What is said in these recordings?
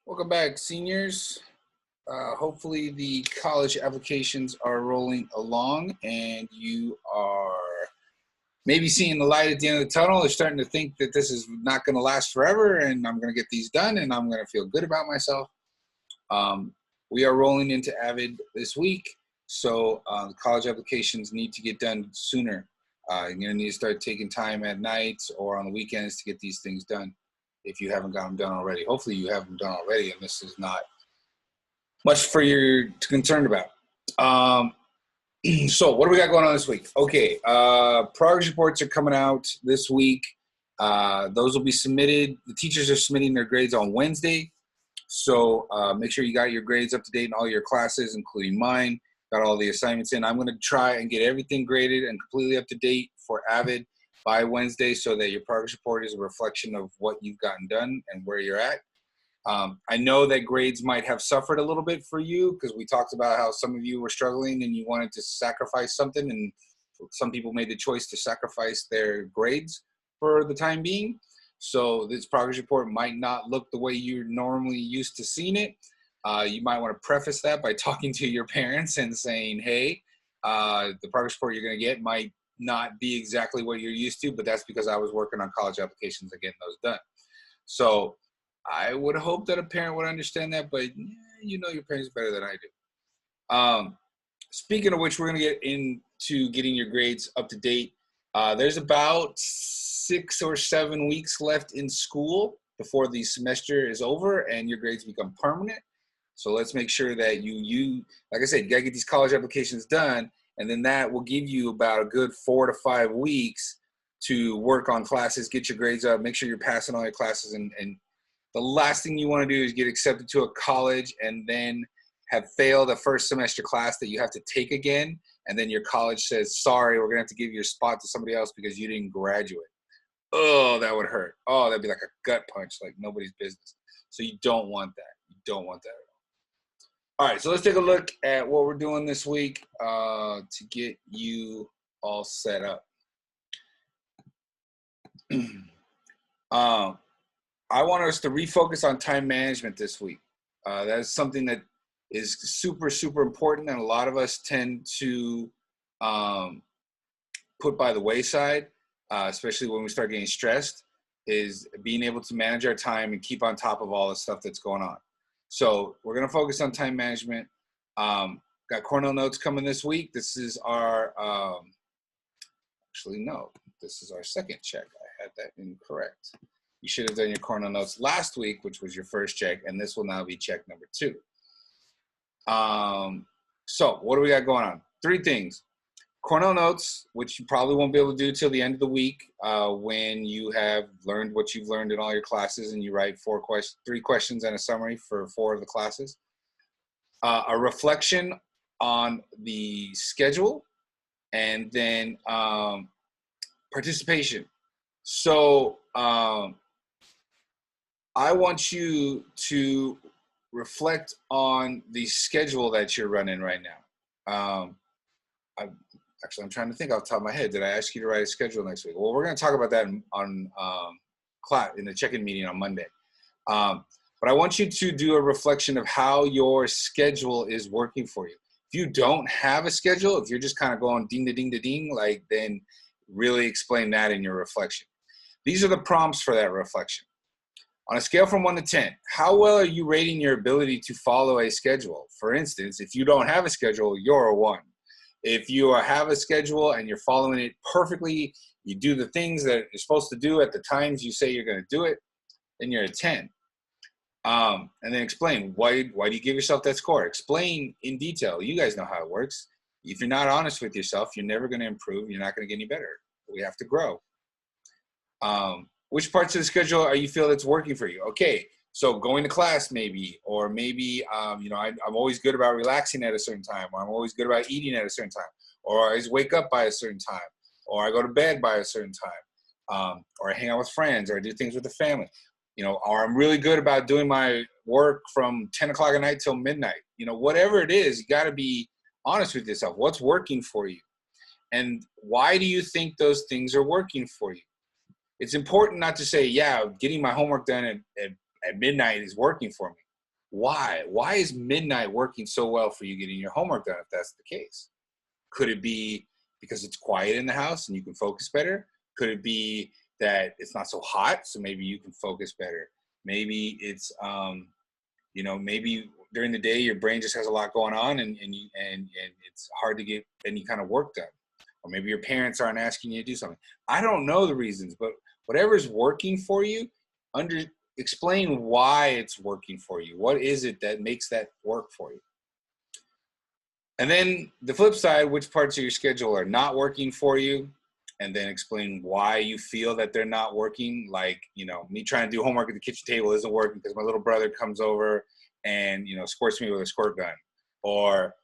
Welcome back, seniors. Hopefully the college applications are rolling along and you are maybe seeing the light at the end of the tunnel. Or starting to think that this is not going to last forever and I'm going to get these done and I'm going to feel good about myself. We are rolling into AVID this week, so the college applications need to get done sooner. You're going to need to start taking time at nights or on the weekends to get these things done if you haven't got them done already. Hopefully you have them done already and this is not much for you to concerned about. So what do we got going on this week? Okay, progress reports are coming out this week. Those will be submitted. The teachers are submitting their grades on Wednesday. So make sure you got your grades up to date in all your classes, including mine. Got all the assignments in. I'm going to try and get everything graded and completely up to date for AVID by Wednesday so that your progress report is a reflection of what you've gotten done and where you're at. I know that grades might have suffered a little bit for you because we talked about how some of you were struggling and you wanted to sacrifice something, and some people made the choice to sacrifice their grades for the time being. So this progress report might not look the way you're normally used to seeing it. You might want to preface that by talking to your parents and saying, hey, the progress report you're going to get might not be exactly what you're used to, but that's because I was working on college applications and getting those done. So I would hope that a parent would understand that, but you know your parents better than I do. Speaking of which, we're going to get into getting your grades up to date. There's about 6 or 7 weeks left in school before the semester is over and your grades become permanent. So let's make sure that you like I said, you got to get these college applications done, and then that will give you about a good 4 to 5 weeks to work on classes, get your grades up, make sure you're passing all your classes, and the last thing you want to do is get accepted to a college and then have failed a first semester class that you have to take again, and then your college says, sorry, we're going to have to give your spot to somebody else because you didn't graduate. Oh, that would hurt. Oh, that'd be like a gut punch, like nobody's business. So you don't want that. You don't want that at all. All right, so let's take a look at what we're doing this week to get you all set up. I want us to refocus on time management this week. That is something that is super, super important, and a lot of us tend to put by the wayside, especially when we start getting stressed, is being able to manage our time and keep on top of all the stuff that's going on. So we're going to focus on time management. Got Cornell notes coming this week. This is our, actually, no, this is our second check. I had that incorrect. You should have done your Cornell notes last week, which was your first check, and this will now be check number 2. So what do we got going on? 3 things. Cornell notes, which you probably won't be able to do till the end of the week when you have learned what you've learned in all your classes and you write 3 questions and a summary for 4 of the classes. A reflection on the schedule, and then participation. So I want you to reflect on the schedule that you're running right now. I'm trying to think off the top of my head. Did I ask you to write a schedule next week? Well, we're going to talk about that in the check-in meeting on Monday. But I want you to do a reflection of how your schedule is working for you. If you don't have a schedule, if you're just kind of going ding to ding to ding, like, then really explain that in your reflection. These are the prompts for that reflection. On a scale from 1 to 10, how well are you rating your ability to follow a schedule? For instance, if you don't have a schedule, you're a 1. If you have a schedule and you're following it perfectly, you do the things that you're supposed to do at the times you say you're going to do it, then you're a 10. And then explain, why do you give yourself that score? Explain in detail. You guys know how it works. If you're not honest with yourself, you're never going to improve. You're not going to get any better. We have to grow. Which parts of the schedule are you feel that's working for you? Okay, so going to class maybe, or maybe, I'm always good about relaxing at a certain time, or I'm always good about eating at a certain time, or I always wake up by a certain time, or I go to bed by a certain time, or I hang out with friends, or I do things with the family, or I'm really good about doing my work from 10 o'clock at night till midnight. Whatever it is, you got to be honest with yourself. What's working for you? And why do you think those things are working for you? It's important not to say, yeah, getting my homework done at midnight is working for me. Why is midnight working so well for you getting your homework done if that's the case? Could it be because it's quiet in the house and you can focus better? Could it be that it's not so hot, so maybe you can focus better? Maybe it's maybe during the day your brain just has a lot going on and it's hard to get any kind of work done. Or maybe your parents aren't asking you to do something. I don't know the reasons, but whatever's working for you, explain why it's working for you. What is it that makes that work for you? And then the flip side, which parts of your schedule are not working for you, and then explain why you feel that they're not working. Like, me trying to do homework at the kitchen table isn't working because my little brother comes over and, squirts me with a squirt gun. Or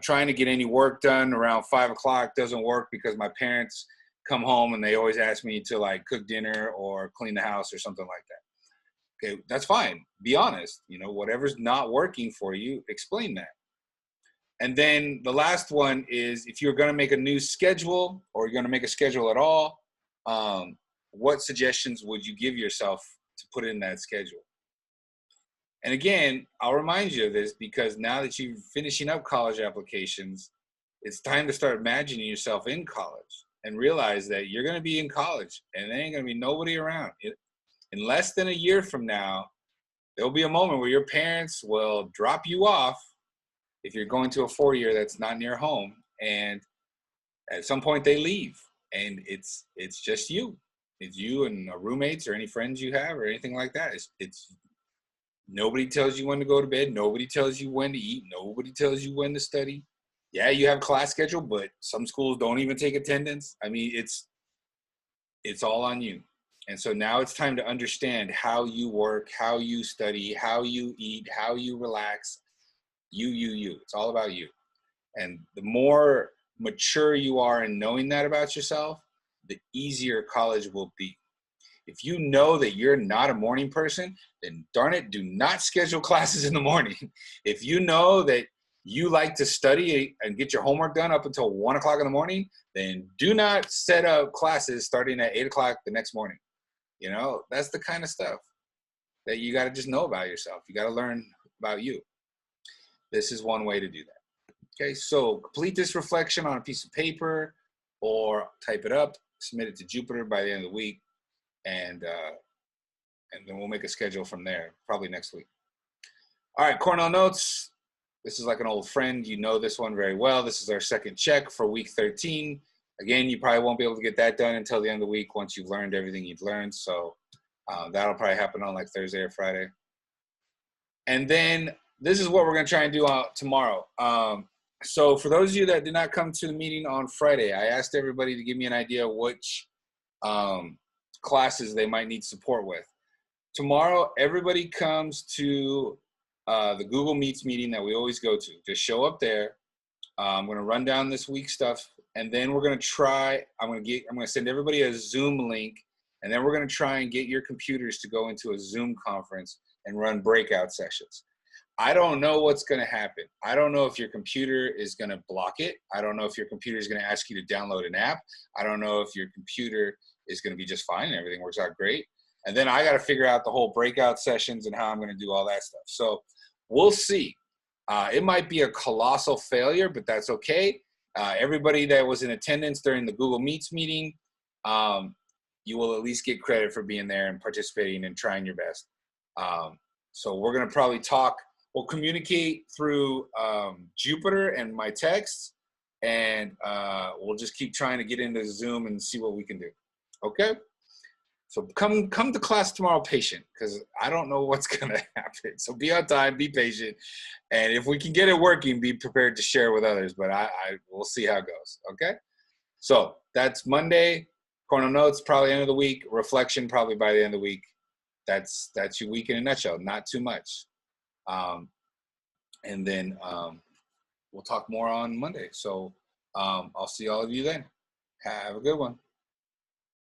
trying to get any work done around 5 o'clock doesn't work because my parents come home and they always ask me to like cook dinner or clean the house or something like that. Okay, that's fine. Be honest. Whatever's not working for you, explain that. And then the last one is, if you're going to make a new schedule or you're going to make a schedule at all, what suggestions would you give yourself to put in that schedule? And again, I'll remind you of this because now that you're finishing up college applications, it's time to start imagining yourself in college and realize that you're going to be in college and there ain't going to be nobody around. In less than a year from now, there'll be a moment where your parents will drop you off if you're going to a 4-year that's not near home, and at some point they leave and it's just you. It's you and roommates or any friends you have or anything like that. It's nobody tells you when to go to bed. Nobody tells you when to eat. Nobody tells you when to study. Yeah, you have class schedule, but some schools don't even take attendance. I mean, it's all on you. And so now it's time to understand how you work, how you study, how you eat, how you relax. You. It's all about you. And the more mature you are in knowing that about yourself, the easier college will be. If you know that you're not a morning person, then darn it, do not schedule classes in the morning. If you know that you like to study and get your homework done up until 1 o'clock in the morning, then do not set up classes starting at 8 o'clock the next morning. That's the kind of stuff that you got to just know about yourself. You got to learn about you. This is one way to do that. Okay, so complete this reflection on a piece of paper or type it up, submit it to Jupiter by the end of the week, and then we'll make a schedule from there, probably next week. All right, Cornell Notes. This is like an old friend. You know this one very well. This is our second check for week 13. Again, you probably won't be able to get that done until the end of the week once you've learned everything you've learned. So that'll probably happen on like Thursday or Friday. And then this is what we're going to try and do tomorrow. So for those of you that did not come to the meeting on Friday, I asked everybody to give me an idea of which classes they might need support with. Tomorrow, everybody comes to the Google Meets meeting that we always go to. Just show up there. I'm going to run down this week's stuff, and then we're going to try. I'm going to send everybody a Zoom link, and then we're going to try and get your computers to go into a Zoom conference and run breakout sessions. I don't know what's going to happen. I don't know if your computer is going to block it. I don't know if your computer is going to ask you to download an app. I don't know if your computer is going to be just fine and everything works out great. And then I got to figure out the whole breakout sessions and how I'm going to do all that stuff. So we'll see. It might be a colossal failure, but that's okay. Everybody that was in attendance during the Google Meets meeting, you will at least get credit for being there and participating and trying your best. So we're going to probably talk. We'll communicate through Jupiter and my texts, and we'll just keep trying to get into Zoom and see what we can do. Okay? So come to class tomorrow patient, because I don't know what's going to happen. So be on time, be patient, and if we can get it working, be prepared to share with others, but we'll see how it goes. Okay? So that's Monday. Cornell Notes, probably end of the week. Reflection, probably by the end of the week. That's your week in a nutshell. Not too much. And then we'll talk more on Monday. So I'll see all of you then. Have a good one.